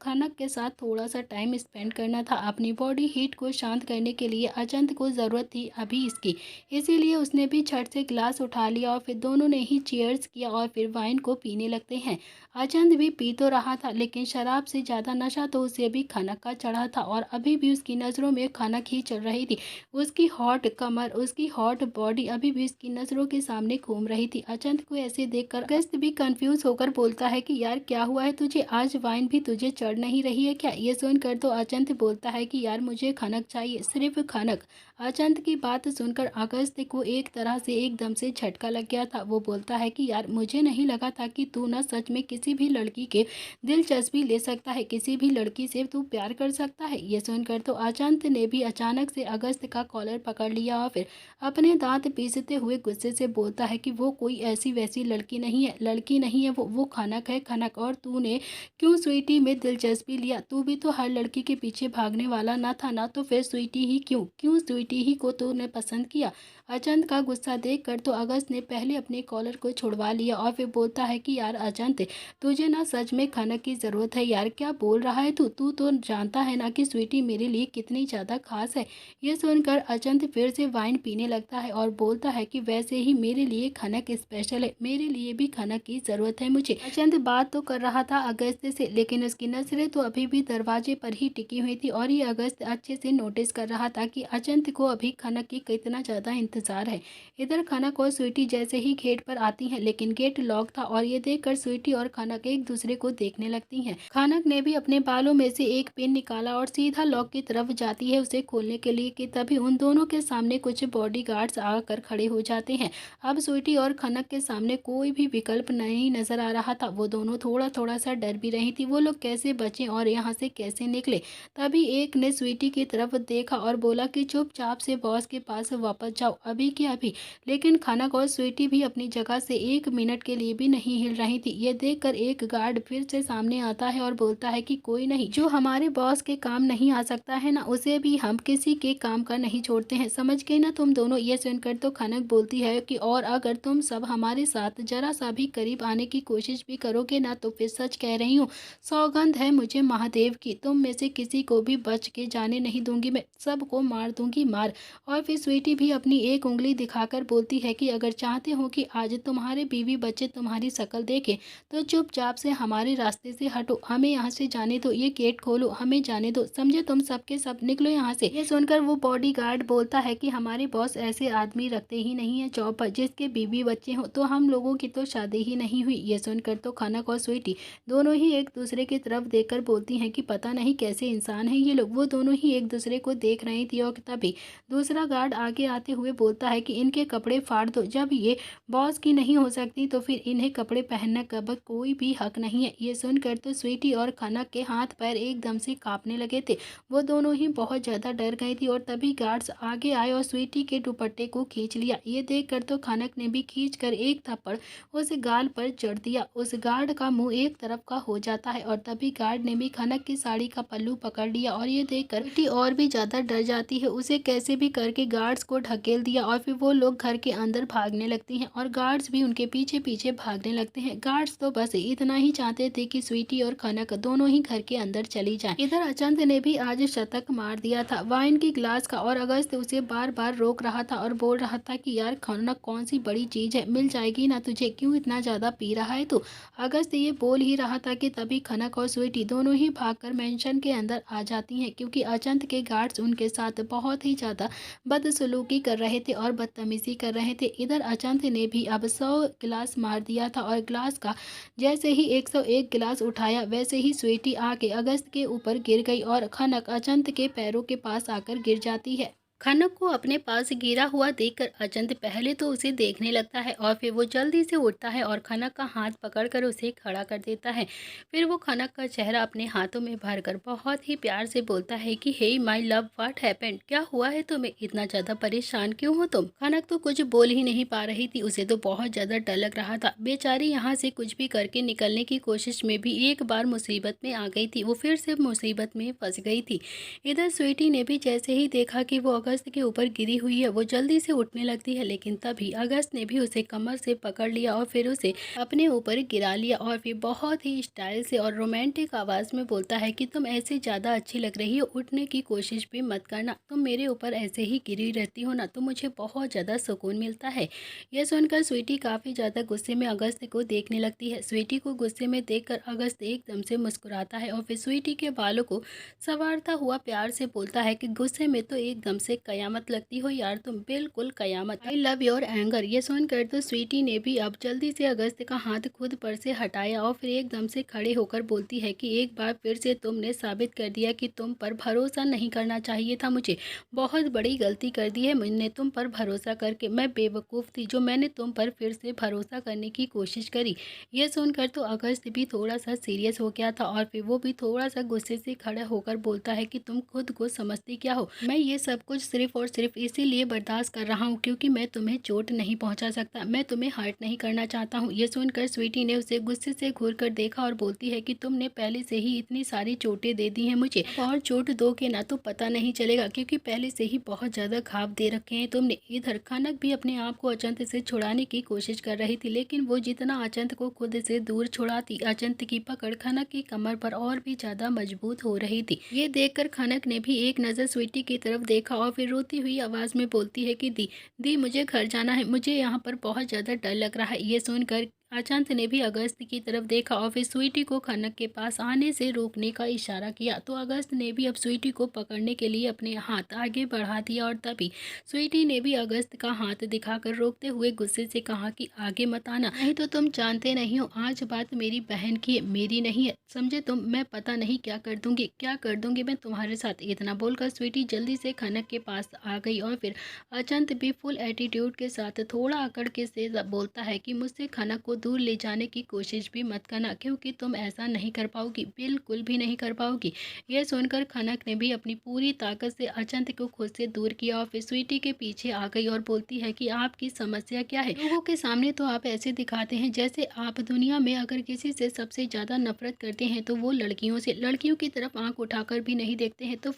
खनक के साथ थोड़ा सा टाइम स्पेंड करना था, अपनी बॉडी हीट को शांत करने के लिए अचंत को ज़रूरत थी अभी इसकी, इसीलिए उसने भी झट से ग्लास उठा लिया और फिर दोनों ने ही चीयर्स किया और फिर वाइन को पीने लगते हैं। अचंत भी पी तो रहा था, लेकिन शराब से ज़्यादा नशा तो उसे भी खनक का चढ़ा था और अभी भी उसकी नज़रों में खनक ही चल रही थी। उसकी हॉट कमर, उसकी हॉट बॉडी अभी भी उसकी नज़रों के सामने घूम रही थी। अचंत को ऐसे देखकर अगस्त भी कंफ्यूज होकर बोलता है कि यार क्या हुआ है तुझे, आज वाइन भी तुझे चढ़ नहीं रही है क्या। ये सुनकर तो अचंत बोलता है कि यार मुझे खनक चाहिए, सिर्फ खनक। अचंत की बात सुनकर अगस्त को एक तरह से एकदम से झटका लग गया था। वो बोलता है कि यार मुझे नहीं लगा था कि तू ना सच में किसी भी लड़की के दिलचस्पी ले सकता है, किसी भी लड़की से तू प्यार कर सकता है। ये सुनकर तो अचंत ने भी अचानक से अगस्त का कॉलर पकड़ लिया और फिर अपने दांत पीसते हुए गुस्से से बोलता है कि वो कोई ऐसी वैसी लड़की नहीं है, लड़की नहीं है वो खनक है, खनक। और तूने क्यों स्वीटी में दिलचस्पी लिया, तू भी तो हर लड़की के पीछे भागने वाला ना था ना, तो फिर स्वीटी ही क्यों क्यों स्वीटी ही को तूने पसंद किया। अचंत का गुस्सा देखकर तो अगस्त ने पहले अपने कॉलर को छुड़वा लिया और फिर बोलता है कि यार अचंत, तुझे ना सच में खनक की ज़रूरत है यार, क्या बोल रहा है तू तू तो जानता है ना कि स्वीटी मेरे लिए कितनी ज़्यादा खास है। ये सुनकर अचंत फिर से वाइन पीने लगता है और बोलता है कि वैसे ही मेरे लिए खनक स्पेशल है, मेरे लिए भी खनक की ज़रूरत है मुझे। अचंत बात तो कर रहा था अगस्त से, लेकिन उसकी नजरें तो अभी भी दरवाजे पर ही टिकी हुई थी और ये अगस्त अच्छे से नोटिस कर रहा था कि अचंत को अभी खनक की कितना ज़्यादा इंतज़ार है। इधर खनक और स्वीटी जैसे ही गेट पर आती हैं, लेकिन गेट लॉक था और ये देखकर स्वीटी और खनक एक दूसरे को देखने लगती हैं। खनक ने भी अपने बालों में से एक पिन निकाला और सीधा लॉक की तरफ जाती है उसे खोलने के लिए कि तभी उन दोनों के सामने कुछ बॉडीगार्ड्स आकर खड़े हो जाते हैं। अब स्वीटी और खनक के सामने कोई भी विकल्प नहीं नजर आ रहा था। वो दोनों थोड़ा थोड़ा सा डर भी रही थी, वो लोग कैसे बचें और यहाँ से कैसे निकले। तभी एक ने स्वीटी की तरफ देखा और बोला कि चुपचाप से बॉस के पास वापस जाओ, अभी के अभी। लेकिन खनक और स्वीटी भी अपनी जगह से 1 मिनट के लिए भी नहीं हिल रही थी। ये देखकर एक गार्ड फिर से सामने आता है और बोलता है कि कोई नहीं, जो हमारे बॉस के काम नहीं आ सकता है ना, उसे भी हम किसी के काम का नहीं छोड़ते हैं। समझ गए ना तुम दोनों। ये सुनकर तो खनक बोलती है कि और अगर तुम सब हमारे साथ जरा सा भी करीब आने की कोशिश भी करोगे ना, तो फिर सच कह रही हूँ, सौगंध है मुझे महादेव की, तुम में से किसी को भी बच के जाने नहीं दूंगी, मैं सबको मार दूंगी मार। और फिर स्वीटी भी अपनी एक उंगली दिखाकर बोलती है कि अगर चाहते हो कि आज तुम्हारे बीवी बच्चे तुम्हारी शक्ल देखें तो चुपचाप से हमारे रास्ते से हटो, हमें यहाँ से जाने दो, ये गेट खोलो, हमें जाने दो, समझे तुम सबके सब निकलो यहाँ से। ये सुनकर वो बॉडीगार्ड बोलता है कि हमारे बॉस ऐसे आदमी रखते ही नहीं है जॉब पर जिसके बीवी बच्चे हो, तो हम लोगों की तो शादी ही नहीं हुई। ये सुनकर तो खनक और स्वीटी दोनों ही एक दूसरे की तरफ देखकर बोलती हैं कि पता नहीं कैसे इंसान है ये लोग। वो दोनों ही एक दूसरे को देख रही थी और तभी दूसरा गार्ड आगे आते हुए बोलता है कि इनके कपड़े फाड़ दो, जब ये बॉस की नहीं हो सकती तो फिर इन्हें कपड़े पहनने का कोई भी हक नहीं है। ये सुनकर तो स्वीटी और खनक के हाथ पैर एकदम से कांपने लगे थे। वो दोनों ही बहुत ज़्यादा डर गई थी और तभी गार्ड्स आगे आए और स्वीटी के दुपट्टे को खींच लिया। ये देखकर तो खनक ने भी खींचकर एक थप्पड़ उस गाल पर जड़ दिया। उस गार्ड का मुंह एक तरफ का हो जाता है और तभी गार्ड ने भी खनक की साड़ी का पल्लू पकड़ लिया और ये देखकर स्वीटी और भी ज़्यादा डर जाती है। उसे कैसे भी करके गार्ड्स को ढकेल दिया और फिर वो लोग घर के अंदर भागने लगती हैं और गार्ड्स भी उनके पीछे पीछे भागने लगते हैं। गार्ड्स तो बस इतना ही चाहते थे कि स्वीटी और खनक दोनों ही घर के अंदर चली जाएं। इधर अचंत ने भी आज शतक मार दिया था वाइन की ग्लास का और अगस्त उसे बार बार रोक रहा था और बोल रहा था कि यार खनक कौन सी बड़ी चीज है, मिल जाएगी ना तुझे, क्यों इतना ज्यादा पी रहा है तू। अगस्त ये बोल ही रहा था कि तभी खनक और स्वीटी दोनों ही भागकर मेंशन के अंदर आ जाती हैं, क्योंकि अचंत के गार्ड्स उनके साथ बहुत ही ज्यादा बदसलूकी कर रहे थे और बदतमीजी कर रहे थे। इधर अचंत ने भी अब 100 गिलास मार दिया था और ग्लास का जैसे ही 101 गिलास उठाया वैसे ही स्वीटी आके अगस्त के ऊपर गिर गई और खनक अचंत के पैरों के पास आकर गिर जाती है। खनक को अपने पास गिरा हुआ देखकर अचंत पहले तो उसे देखने लगता है और फिर वो जल्दी से उठता है और खनक का हाथ पकड़कर उसे खड़ा कर देता है। फिर वो खनक का चेहरा अपने हाथों में भरकर बहुत ही प्यार से बोलता है कि hey my love, what happened, क्या हुआ है तुम्हें, इतना ज़्यादा परेशान क्यों हो तुम। खनक तो कुछ बोल ही नहीं पा रही थी, उसे तो बहुत ज़्यादा डर लग रहा था। बेचारी यहाँ से कुछ भी करके निकलने की कोशिश में भी एक बार मुसीबत में आ गई थी, वो फिर से मुसीबत में फंस गई थी। इधर स्वीटी ने भी जैसे ही देखा कि वो अगस्त के ऊपर गिरी हुई है, वो जल्दी से उठने लगती है, लेकिन तभी अगस्त ने भी उसे कमर से पकड़ लिया और फिर उसे अपने ऊपर गिरा लिया और फिर बहुत ही स्टाइल से और रोमांटिक आवाज में बोलता है कि तुम ऐसे ज़्यादा अच्छी लग रही हो, उठने की कोशिश भी मत करना, तुम मेरे ऊपर ऐसे ही गिरी रहती हो ना तो मुझे बहुत ज़्यादा सुकून मिलता है। यह सुनकर स्वीटी काफ़ी ज़्यादा गुस्से में अगस्त को देखने लगती है। स्वीटी को गुस्से में देखकर अगस्त एकदम से मुस्कुराता है और फिर स्वीटी के बालों को संवारता हुआ प्यार से बोलता है कि गुस्से में तो एकदम से कयामत लगती हो यार, तुम बिल्कुल कयामत, आई लव योर एंगर। ये सुनकर तो स्वीटी ने भी अब जल्दी से अगस्त का हाथ खुद पर से हटाया और फिर एकदम से खड़े होकर बोलती है कि एक बार फिर से तुमने साबित कर दिया कि तुम पर भरोसा नहीं करना चाहिए था मुझे, बहुत बड़ी गलती कर दी है मैंने तुम पर भरोसा करके, मैं बेवकूफ़ थी जो मैंने तुम पर फिर से भरोसा करने की कोशिश करी। यह सुनकर तो अगस्त भी थोड़ा सा सीरियस हो गया था और फिर वो भी थोड़ा सा गुस्से से खड़ा होकर बोलता है कि तुम खुद को समझती क्या हो, मैं ये सब कुछ सिर्फ और सिर्फ इसीलिए बर्दाश्त कर रहा हूँ क्योंकि मैं तुम्हें चोट नहीं पहुँचा सकता, मैं तुम्हें हर्ट नहीं करना चाहता हूँ। ये सुनकर स्वीटी ने उसे गुस्से से घूर कर देखा और बोलती है कि तुमने पहले से ही इतनी सारी चोटें दे दी हैं मुझे, और चोट दोगे ना तो पता नहीं चलेगा क्योंकि पहले से ही बहुत ज़्यादा घाव दे रखे हैं तुमने। इधर खनक भी अपने आप को अचंत से छुड़ाने की कोशिश कर रही थी, लेकिन वो जितना अचंत को खुद से दूर छुड़ाती, अचंत की पकड़ खनक की कमर पर और भी ज़्यादा मजबूत हो रही थी। ये देखकर खनक ने भी एक नज़र स्वीटी की तरफ देखा और फिर रोती हुई आवाज़ में बोलती है कि दी दी मुझे घर जाना है, मुझे यहाँ पर बहुत ज़्यादा डर लग रहा है। ये सुनकर अचांत ने भी अगस्त की तरफ देखा और फिर स्वीटी को खनक के पास आने से रोकने का इशारा किया। तो अगस्त ने भी अब स्वीटी को पकड़ने के लिए अपने हाथ आगे बढ़ा दिया और तभी स्वीटी ने भी अगस्त का हाथ दिखाकर रोकते हुए गुस्से से कहा कि आगे मत आना, नहीं तो तुम जानते नहीं हो आज बात मेरी बहन की है, मेरी नहीं है, समझे तुम। मैं पता नहीं क्या कर दूंगी मैं तुम्हारे साथ। इतना बोलकर स्वीटी जल्दी से खनक के पास आ गई और फिर अचंत भी फुल एटीट्यूड के साथ थोड़ा अकड़ के से बोलता है कि मुझसे खनक को दूर ले जाने की कोशिश भी मत करना, क्योंकि तुम ऐसा नहीं कर पाओगी, बिल्कुल भी नहीं कर पाओगी। यह सुनकर खनक ने भी अपनी पूरी ताकत से अचंत को खुद से दूर किया और फिर स्वीटी के पीछे आ गई और बोलती है कि आपकी समस्या क्या है। लोगों के सामने तो आप ऐसे दिखाते हैं जैसे आप दुनिया में अगर किसी से सबसे ज्यादा नफरत करते हैं तो वो लड़कियों से, लड़कियों की तरफ आंख उठाकर भी नहीं देखते हैं। तो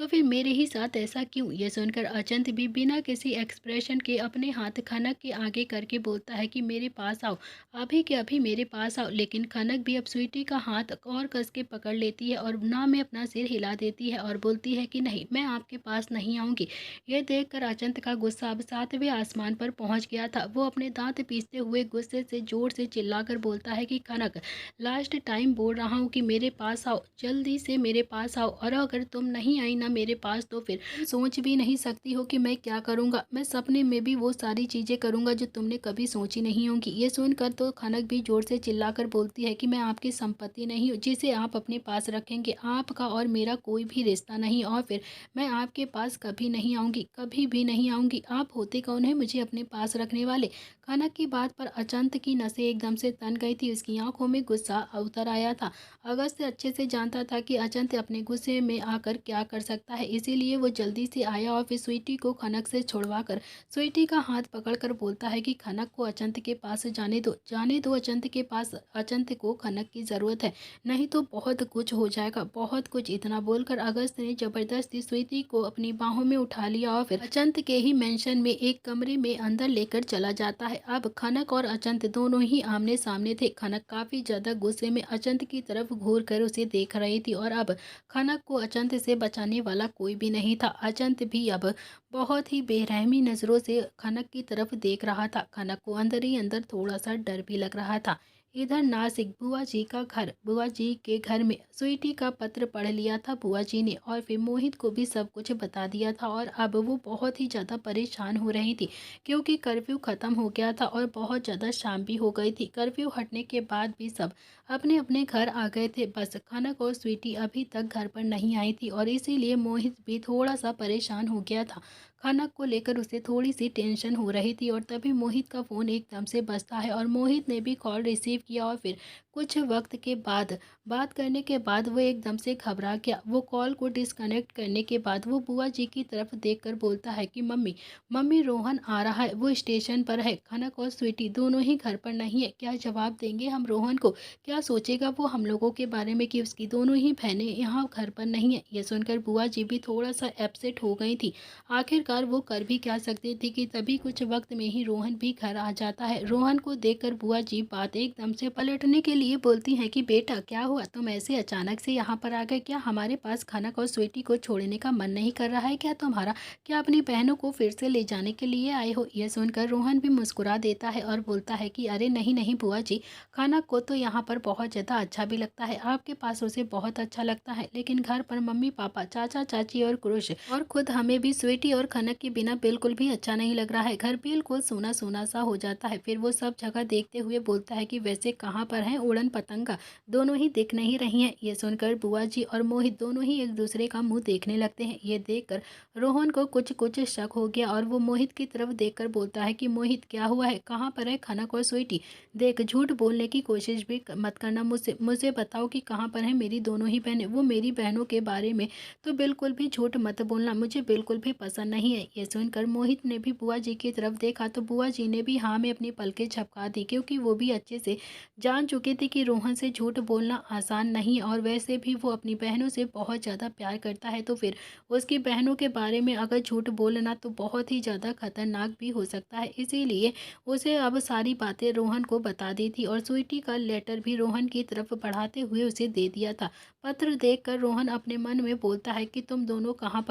फिर मेरे ही साथ ऐसा क्यों। यह सुनकर अचंत भी बिना किसी एक्सप्रेशन के अपने हाथ खनक के आगे करके बोलता है कि मेरे पास आओ, अभी के अभी मेरे पास आओ। लेकिन खनक भी अब स्वीटी का हाथ और कस के पकड़ लेती है और ना में अपना सिर हिला देती है और बोलती है कि नहीं, मैं आपके पास नहीं आऊंगी। यह देखकर अचंत का गुस्सा अब 7वें आसमान पर पहुंच गया था। वो अपने दांत पीसते हुए गुस्से से जोर से चिल्लाकर बोलता है कि खनक, लास्ट टाइम बोल रहा हूँ कि मेरे पास आओ, जल्दी से मेरे पास आओ, और अगर तुम नहीं आई ना मेरे पास तो फिर तुम सोच भी नहीं सकती हो कि मैं क्या करूँगा। मैं सपने में भी वो सारी चीज़ें करूँगा जो तुमने कभी सोची नहीं होंगी। ये सुनकर तो खनक भी जोर से चिल्लाकर बोलती है कि मैं आपकी संपत्ति नहीं हूँ जिसे आप अपने पास रखेंगे। आपका और मेरा कोई भी रिश्ता नहीं और फिर मैं आपके पास कभी नहीं आऊँगी, कभी भी नहीं आऊँगी। आप होते कौन है मुझे अपने पास रखने वाले। खनक की बात पर अचंत की नसें एकदम से तन गई थी, उसकी आंखों में गुस्सा उतर आया था। अगस्त अच्छे से जानता था कि अचंत अपने गुस्से में आकर क्या कर सकता है, इसीलिए वो जल्दी से आया और फिर स्वीटी को खनक से छुड़वाकर स्वीटी का हाथ पकड़कर बोलता है कि खनक को अचंत के पास जाने दो, जाने दो अचंत के पास। अचंत को खनक की ज़रूरत है, नहीं तो बहुत कुछ हो जाएगा, बहुत कुछ। इतना बोलकर अगस्त ने जबरदस्ती स्वीटी को अपनी बाहों में उठा लिया और फिर अचंत के ही मेंशन में एक कमरे में अंदर लेकर चला जाता है। अब खनक और अचंत दोनों ही आमने सामने थे। खनक काफ़ी ज़्यादा गुस्से में अचंत की तरफ घूर कर उसे देख रही थी और अब खनक को अचंत से बचाने वाला कोई भी नहीं था। अचंत भी अब बहुत ही बेरहमी नज़रों से खनक की तरफ देख रहा था। खनक को अंदर ही अंदर थोड़ा सा डर भी लग रहा था। इधर नासिक बुआ जी का घर, बुआ जी के घर में स्वीटी का पत्र पढ़ लिया था बुआ जी ने और फिर मोहित को भी सब कुछ बता दिया था और अब वो बहुत ही ज़्यादा परेशान हो रही थी क्योंकि कर्फ्यू ख़त्म हो गया था और बहुत ज़्यादा शाम भी हो गई थी। कर्फ्यू हटने के बाद भी सब अपने अपने घर आ गए थे, बस खनक और स्वीटी अभी तक घर पर नहीं आई थी और इसीलिए मोहित भी थोड़ा सा परेशान हो गया था। खनक को लेकर उसे थोड़ी सी टेंशन हो रही थी और तभी मोहित का फ़ोन एकदम से बजता है और मोहित ने भी कॉल रिसीव किया और फिर कुछ वक्त के बाद बात करने के बाद वो एकदम से घबरा गया। वो कॉल को डिस्कनेक्ट करने के बाद वो बुआ जी की तरफ देखकर बोलता है कि मम्मी, मम्मी रोहन आ रहा है, वो स्टेशन पर है। खनक और स्वीटी दोनों ही घर पर नहीं है, क्या जवाब देंगे हम रोहन को, क्या सोचेगा वो हम लोगों के बारे में कि उसकी दोनों ही बहनें यहाँ घर पर नहीं है। ये सुनकर बुआ जी भी थोड़ा सा अपसेट हो गई थी। आखिरकार वो कर भी क्या सकती थी कि तभी कुछ वक्त में ही रोहन भी घर आ जाता है। रोहन को देखकर बुआ जी बात एकदम से पलटने के लिए बोलती हैं कि बेटा क्या हुआ, तुम ऐसे अचानक से यहाँ पर आ गए, क्या हमारे पास खनक और स्वीटी को छोड़ने का मन नहीं कर रहा है क्या तुम्हारा, क्या अपनी बहनों को फिर से ले जाने के लिए आए हो। यह सुनकर रोहन भी मुस्कुरा देता है और बोलता है कि अरे नहीं नहीं बुआ जी, खनक को तो यहाँ पर बहुत ज़्यादा अच्छा भी लगता है, आपके पास उसे बहुत अच्छा लगता है, लेकिन घर पर मम्मी पापा चाचा चाची और क्रुश और खुद हमें भी स्वीटी और खनक के बिना बिल्कुल भी अच्छा नहीं लग रहा है। घर बिल्कुल सूना सूना सा हो जाता है। फिर वो सब जगह देखते हुए बोलता है कि वैसे कहाँ पर है उड़न पतंगा, दोनों ही दिख नहीं रही हैं। ये सुनकर बुआ जी और मोहित दोनों ही एक दूसरे का मुंह देखने लगते हैं। ये देखकर रोहन को कुछ कुछ शक हो गया और वो मोहित की तरफ देखकर बोलता है कि मोहित क्या हुआ है, कहाँ पर है खनक और स्वीटी। देख झूठ बोलने की कोशिश भी मत करना मुझसे, मुझे बताओ कि कहाँ पर है मेरी दोनों ही बहनें। वो मेरी बहनों के बारे में तो बिल्कुल भी झूठ मत बोलना, मुझे बिल्कुल भी पसंद नहीं है। ये सुनकर मोहित ने भी बुआ जी की तरफ देखा तो बुआ जी ने भी हाँ में अपनी पलकें झपका दी क्योंकि वो भी अच्छे से जान चुकी थी कि रोहन से झूठ बोलना आसान नहीं, और वैसे भी वो अपनी बहनों से बहुत ज़्यादा प्यार करता है, तो फिर उसकी बहनों के बारे में अगर झूठ बोलना तो बहुत ही ज़्यादा खतरनाक भी हो सकता है। इसीलिए उसे अब सारी बातें रोहन को बता दी थी, और स्वीटी का लेटर भी रोहन की तरफ बढ़ाते हुए उसे दे दिया था। पत्र देखकर रोहन अपने मन में बोलता है कि तुम दोनों कहाँ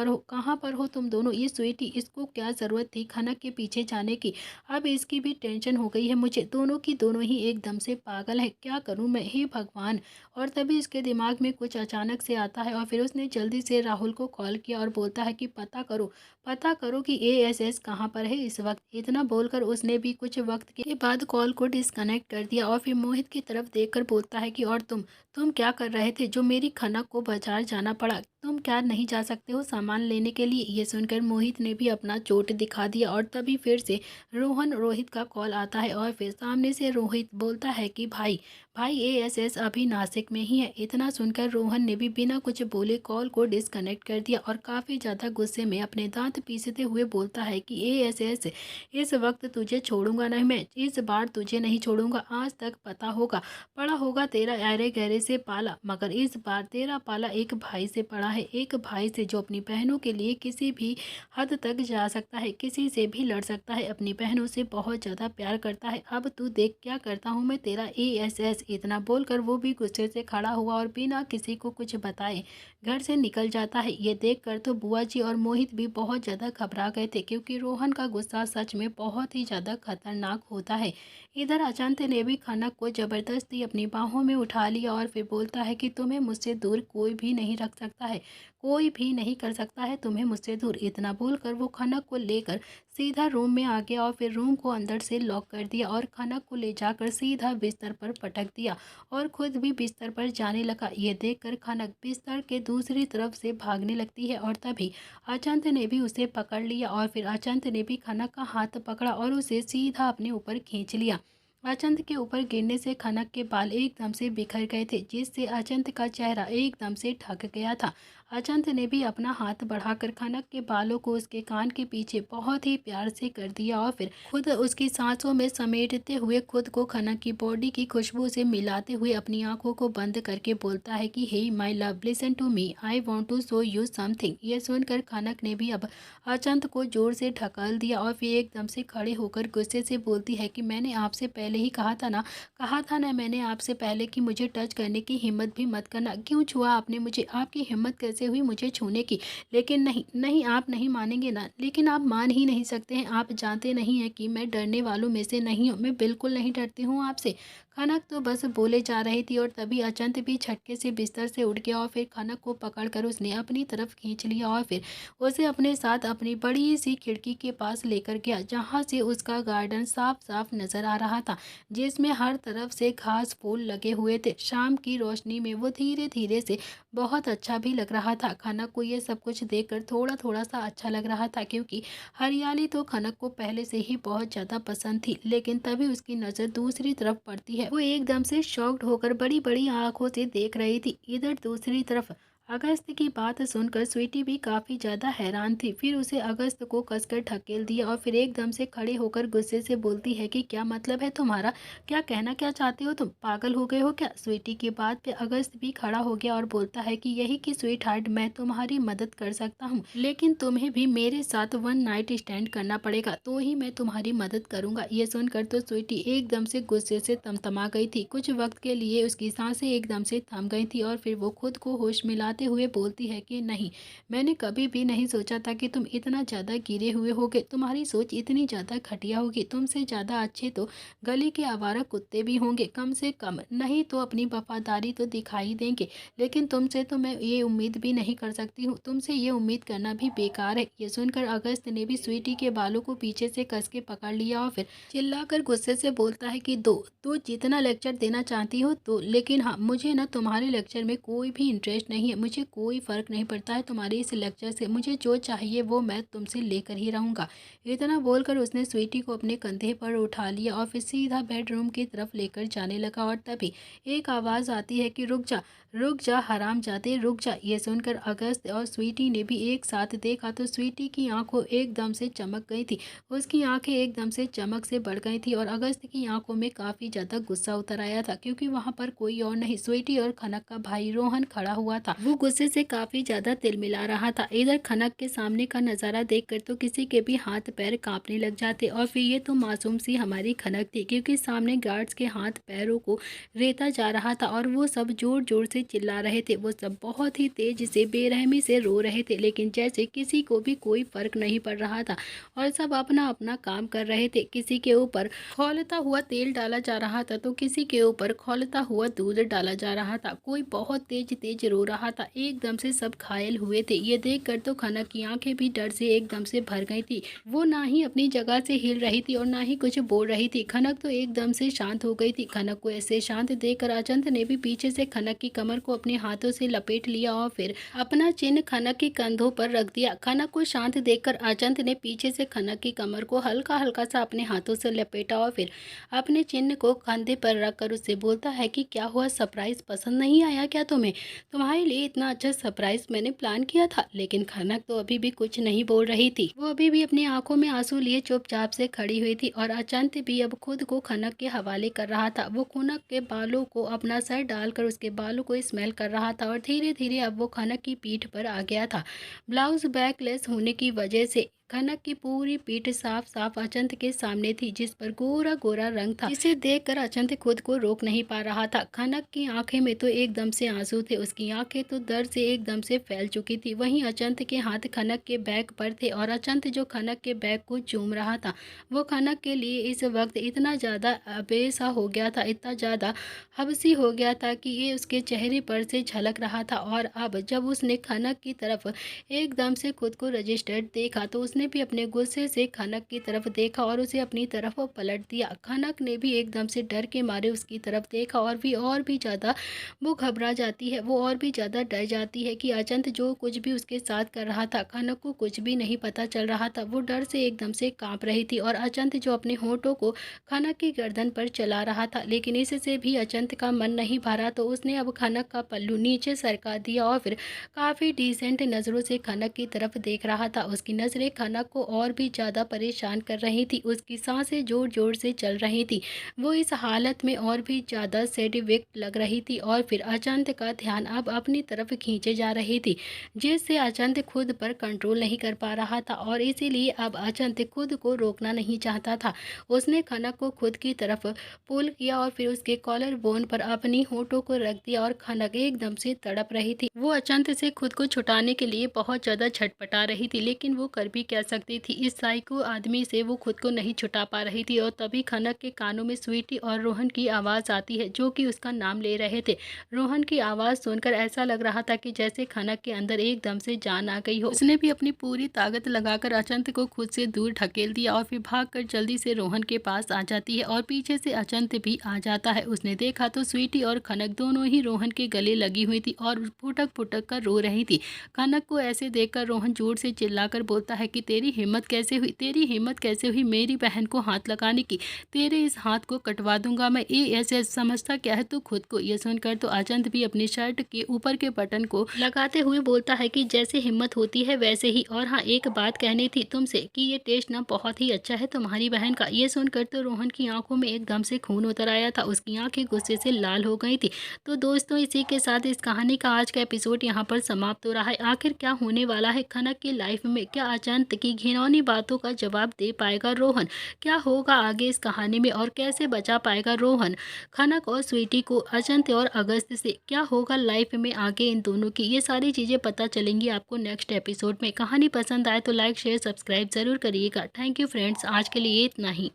पर हो तुम दोनों। ये स्वीटी, इसको क्या ज़रूरत थी खनक के पीछे जाने की। अब इसकी भी टेंशन हो गई है मुझे। दोनों की दोनों ही एकदम से पागल है, क्या करूं मैं, हे भगवान। और तभी इसके दिमाग में कुछ अचानक से आता है, और फिर उसने जल्दी से राहुल को कॉल किया और बोलता है कि पता करो कि एएसएस कहाँ पर है इस वक्त। इतना बोलकर उसने भी कुछ वक्त के बाद कॉल को डिस्कनेक्ट कर दिया, और फिर मोहित की तरफ देखकर बोलता है कि और तुम क्या कर रहे थे जो मेरी खनक को बाजार जाना पड़ा। तुम क्या नहीं जा सकते हो सामान लेने के लिए। ये सुनकर मोहित ने भी अपना चोट दिखा दिया, और तभी फिर से रोहित का कॉल आता है, और फिर सामने से रोहित बोलता है कि भाई एएसएस अभी नासिक में ही है। इतना सुनकर रोहन ने भी बिना कुछ बोले कॉल को डिस्कनेक्ट कर दिया, और काफ़ी ज़्यादा गुस्से में अपने दांत पीसते हुए बोलता है कि एएसएस, इस वक्त तुझे छोड़ूंगा नहीं मैं, इस बार तुझे नहीं छोड़ूंगा। आज तक पड़ा होगा तेरा अरे गहरे से पाला, मगर इस बार तेरा पाला एक भाई से पड़ा है, एक भाई से जो अपनी बहनों के लिए किसी भी हद तक जा सकता है, किसी से भी लड़ सकता है, अपनी बहनों से बहुत ज़्यादा प्यार करता है। अब तू देख क्या करता हूँ मैं तेरा एएसएस। इतना बोलकर वो भी गुस्से से खड़ा हुआ और बिना किसी को कुछ बताए घर से निकल जाता है। ये देखकर तो बुआ जी और मोहित भी बहुत ज़्यादा घबरा गए थे, क्योंकि रोहन का गुस्सा सच में बहुत ही ज़्यादा खतरनाक होता है। इधर अचानक ने भी खनक को जबरदस्ती अपनी बाहों में उठा लिया, और फिर बोलता है कि तुम्हें मुझसे दूर कोई भी नहीं रख सकता है, कोई भी नहीं कर सकता है तुम्हें मुझसे दूर। इतना बोलकर वो खनक को लेकर सीधा रूम में आ गया, और फिर रूम को अंदर से लॉक कर दिया, और खनक को ले जाकर सीधा बिस्तर पर पटक दिया, और खुद भी बिस्तर पर जाने लगा। ये देखकर खनक बिस्तर के दूसरी तरफ से भागने लगती है, और तभी अचंत ने भी उसे पकड़ लिया, और फिर अचंत ने भी खनक का हाथ पकड़ा और उसे सीधा अपने ऊपर खींच लिया। अचंत के ऊपर गिरने से खनक के बाल एकदम से बिखर गए थे, जिससे अचंत का चेहरा एकदम से ढक गया था। अचंत ने भी अपना हाथ बढ़ाकर खनक के बालों को उसके कान के पीछे बहुत ही प्यार से कर दिया, और फिर खुद उसकी सांसों में समेटते हुए खुद को खनक की बॉडी की खुशबू से मिलाते हुए अपनी आंखों को बंद करके बोलता है कि hey my love, listen to me, I want to show you something. ये सुनकर खनक ने भी अब अचंत को जोर से ढकल दिया, और फिर एकदम से खड़े होकर गुस्से से बोलती है कि मैंने आपसे पहले ही कहा था ना मैंने आपसे पहले कि मुझे टच करने की हिम्मत भी मत करना। क्यों छुआ आपने मुझे, आपकी हिम्मत कैसे हुई मुझे छूने की। लेकिन नहीं आप नहीं मानेंगे ना, लेकिन आप मान ही नहीं सकते हैं। आप जानते नहीं हैं कि मैं डरने वालों में से नहीं हूँ, मैं बिल्कुल नहीं डरती हूँ आपसे। खनक तो बस बोले जा रही थी, और तभी अचंत भी झटके से बिस्तर से उठ गया, और फिर खनक को पकड़कर उसने अपनी तरफ खींच लिया, और फिर उसे अपने साथ अपनी बड़ी सी खिड़की के पास लेकर गया, जहाँ से उसका गार्डन साफ साफ नजर आ रहा था, जिसमें हर तरफ से घास फूल लगे हुए थे। शाम की रोशनी में वो धीरे धीरे से बहुत अच्छा भी लग रहा था। खनक को ये सब कुछ देखकर थोड़ा थोड़ा सा अच्छा लग रहा था, क्योंकि हरियाली तो खनक को पहले से ही बहुत ज़्यादा पसंद थी। लेकिन तभी उसकी नज़र दूसरी तरफ पड़ती है। वो एकदम से शॉक्ड होकर बड़ी बड़ी आंखों से देख रही थी। इधर दूसरी तरफ अगस्त की बात सुनकर स्वीटी भी काफ़ी ज़्यादा हैरान थी। फिर उसे अगस्त को कसकर ढकेल दिया, और फिर एकदम से खड़े होकर गुस्से से बोलती है कि क्या मतलब है तुम्हारा, क्या कहना क्या चाहते हो तुम, पागल हो गए हो क्या। स्वीटी की बात पे अगस्त भी खड़ा हो गया और बोलता है कि यही कि स्वीट हार्ट, मैं तुम्हारी मदद कर सकता हूँ, लेकिन तुम्हें भी मेरे साथ वन नाइट स्टैंड करना पड़ेगा, तो ही मैं तुम्हारी मदद करूंगा। ये सुनकर तो स्वीटी एकदम से गुस्से से तमतमा गई थी। कुछ वक्त के लिए उसकी सांसें एकदम से थम गई थी, और फिर वो खुद को होश मिला हुए बोलती है कि नहीं, मैंने कभी भी नहीं सोचा था कि तुम इतना ज़्यादा गिरे हुए होगे, तुम्हारी सोच इतनी ज़्यादा घटिया होगी। तुमसे ज़्यादा अच्छे तो गली के आवारा कुत्ते भी होंगे, कम से कम नहीं तो अपनी वफादारी तो दिखाई देंगे, लेकिन तुमसे तो मैं ये उम्मीद भी नहीं कर सकती हूँ, तुमसे ये उम्मीद करना भी बेकार है। ये सुनकर अगस्त ने भी स्वीटी के बालों को पीछे से कस के पकड़ लिया, और फिर चिल्लाकर गुस्से से बोलता है कि तू जितना लेक्चर देना चाहती हो तो, लेकिन हाँ, मुझे ना तुम्हारे लेक्चर में कोई भी इंटरेस्ट नहीं है, मुझे कोई फ़र्क नहीं पड़ता है तुम्हारे इस लेक्चर से, मुझे जो चाहिए वो मैं तुमसे लेकर ही रहूँगा। इतना बोलकर उसने स्वीटी को अपने कंधे पर उठा लिया और फिर सीधा बेडरूम की तरफ लेकर जाने लगा। और तभी एक आवाज़ आती है कि रुक जा हरामजादे, रुक जा। ये सुनकर अगस्त और स्वीटी ने भी एक साथ देखा तो स्वीटी की आंखों एकदम से चमक गई थी। उसकी आंखें एकदम से चमक से बढ़ गई थी और अगस्त की आंखों में काफ़ी ज़्यादा गुस्सा उतर आया था, क्योंकि वहाँ पर कोई और नहीं, स्वीटी और खनक का भाई रोहन खड़ा हुआ था। वो गुस्से से काफ़ी ज़्यादा तिलमिला रहा था। इधर खनक के सामने का नज़ारा देखकर तो किसी के भी हाथ पैर कांपने लग जाते। और फिर ये तो मासूम सी हमारी खनक थी, क्योंकि सामने गार्ड्स के हाथ पैरों को रेता जा रहा था और वो सब जोर जोर से चिल्ला रहे थे। वो सब बहुत ही तेज से बेरहमी से रो रहे थे, लेकिन जैसे किसी को भी कोई फर्क नहीं पड़ रहा था और सब अपना अपना काम कर रहे थे। किसी के ऊपर खौलता हुआ तेल डाला जा रहा था तो किसी के ऊपर खौलता हुआ दूध डाला जा रहा था। कोई बहुत तेज तेज रो रहा था। एकदम से सब घायल हुए थे। ये देखकर तो खनक की आंखें भी डर से एकदम से भर गई थी। वो ना ही अपनी जगह से हिल रही थी और ना ही कुछ बोल रही थी। खनक तो एकदम से शांत हो गई थी। खनक को ऐसे शांत देखकर अचंत ने भी पीछे से खनक की कमर को अपने हाथों से लपेट लिया और फिर अपना चिन्ह खनक के कंधों पर रख दिया। खनक को शांत देखकर अचंत ने पीछे से खनक की कमर को हल्का हल्का सा अपने हाथों से लपेटा और फिर अपने चिन्ह को कंधे पर रखकर उससे बोलता है कि क्या हुआ, सरप्राइज पसंद नहीं आया क्या तुम्हें? तुम्हारे लिए इतना अच्छा सरप्राइज मैंने प्लान किया था। लेकिन खनक तो अभी भी कुछ नहीं बोल रही थी। वो अभी भी अपनी आंखों में आंसू लिए चुपचाप से खड़ी हुई थी और अचंत भी अब खुद को खनक के हवाले कर रहा था। वो खनक के बालों को अपना सर डालकर उसके बालों को स्मेल कर रहा था और धीरे धीरे अब वो खनक की पीठ पर आ गया था। ब्लाउज बैकलेस होने की वजह से खनक की पूरी पीठ साफ साफ अचंत के सामने थी, जिस पर गोरा गोरा रंग था, जिसे देखकर अचंत खुद को रोक नहीं पा रहा था। खनक की आंखें में तो एकदम से आंसू थे। उसकी आंखें तो दर्द से एकदम से फैल चुकी थी। वहीं अचंत के हाथ खनक के बैग पर थे और अचंत जो खनक के बैग को चूम रहा था, वो खनक के लिए इस वक्त इतना ज़्यादा बेसा हो गया था, इतना ज़्यादा हबसी हो गया था कि ये उसके चेहरे पर से झलक रहा था। और अब जब उसने खनक की तरफ एकदम से खुद को रजिस्टर्ड देखा तो उसने भी अपने गुस्से से खनक की तरफ देखा और उसे अपनी तरफ पलट दिया। खनक ने भी एकदम से डर के मारे उसकी तरफ देखा और भी ज़्यादा वो घबरा जाती है। वो और भी ज़्यादा डर जाती है कि अचंत जो कुछ भी उसके साथ कर रहा था, खनक को कुछ भी नहीं पता चल रहा था। वो डर से एकदम से कांप रही थी और अचंत जो अपने होठों को खनक की गर्दन पर चला रहा था, लेकिन इससे भी अचंत का मन नहीं भरा तो उसने अब खनक का पल्लू नीचे सरका दिया और फिर काफ़ी डिसेंट नज़रों से खनक की तरफ देख रहा था। उसकी नज़रें खनक को और भी ज़्यादा परेशान कर रही थी। उसकी सांसें जोर जोर से चल रही थी। वो इस हालत में और भी ज़्यादा सैडिस्ट लग रही थी और फिर अचंत का ध्यान अब अपनी तरफ खींचे जा रही थी, जिससे अचंत खुद पर कंट्रोल नहीं कर पा रहा था और इसीलिए अब अचंत खुद को रोकना नहीं चाहता था। उसने खनक को खुद की तरफ पुल किया और फिर उसके कॉलर बोन पर अपनी होठों को रख दिया और खनक एकदम से तड़प रही थी। वो अचंत से खुद को छुटाने के लिए बहुत ज़्यादा छटपटा रही थी, लेकिन वो कर भी क्या सकती थी। इस साइको आदमी से वो खुद को नहीं छुटा पा रही थी। और तभी खनक के कानों में स्वीटी और रोहन की आवाज़ आती है, जो कि उसका नाम ले रहे थे। रोहन की आवाज़ सुनकर ऐसा लग रहा था कि जैसे खनक के अंदर एकदम से जान आ गई हो। उसने भी अपनी पूरी ताकत लगाकर अचंत को खुद से दूर ढकेल दिया और फिर भागकर जल्दी से रोहन के पास आ जाती है और पीछे से अचंत भी आ जाता है। उसने देखा तो स्वीटी और खनक दोनों ही रोहन के गले लगी हुई थी और फुटक फुटक कर रो रही थी। खनक को ऐसे देखकर रोहन जोर से चिल्लाकर बोलता है कि तेरी हिम्मत कैसे हुई, तेरी हिम्मत कैसे हुई मेरी बहन को हाथ लगाने की? तेरे इस हाथ को कटवा दूंगा मैं। एएसएस समझता क्या है तू खुद को? ये सुनकर तो अचंत भी अपनी शर्ट के ऊपर के बटन को लगाते हुए बोलता है कि जैसे हिम्मत होती है वैसे ही। और हाँ, एक बात कहनी थी तुमसे कि ये टेस्ट ना बहुत ही अच्छा है तुम्हारी बहन का। ये सुनकर तो रोहन की आंखों में एकदम से खून उतर आया था। उसकी आंखें गुस्से से लाल हो गई थी। तो दोस्तों, इसी के साथ इस कहानी का आज का एपिसोड यहाँ पर समाप्त हो रहा है। आखिर क्या होने वाला है खनक की लाइफ में? क्या अचंत की घिनौनी बातों का जवाब दे पाएगा रोहन? क्या होगा आगे इस कहानी में और कैसे बचा पाएगा रोहन खनक और स्वीटी को अचंत और अगस्त से? क्या होगा लाइफ में आगे इन दोनों की? ये सारी चीज़ें पता चलेंगी आपको नेक्स्ट एपिसोड में। कहानी पसंद आए तो लाइक शेयर सब्सक्राइब ज़रूर करिएगा। थैंक यू फ्रेंड्स, आज के लिए इतना ही।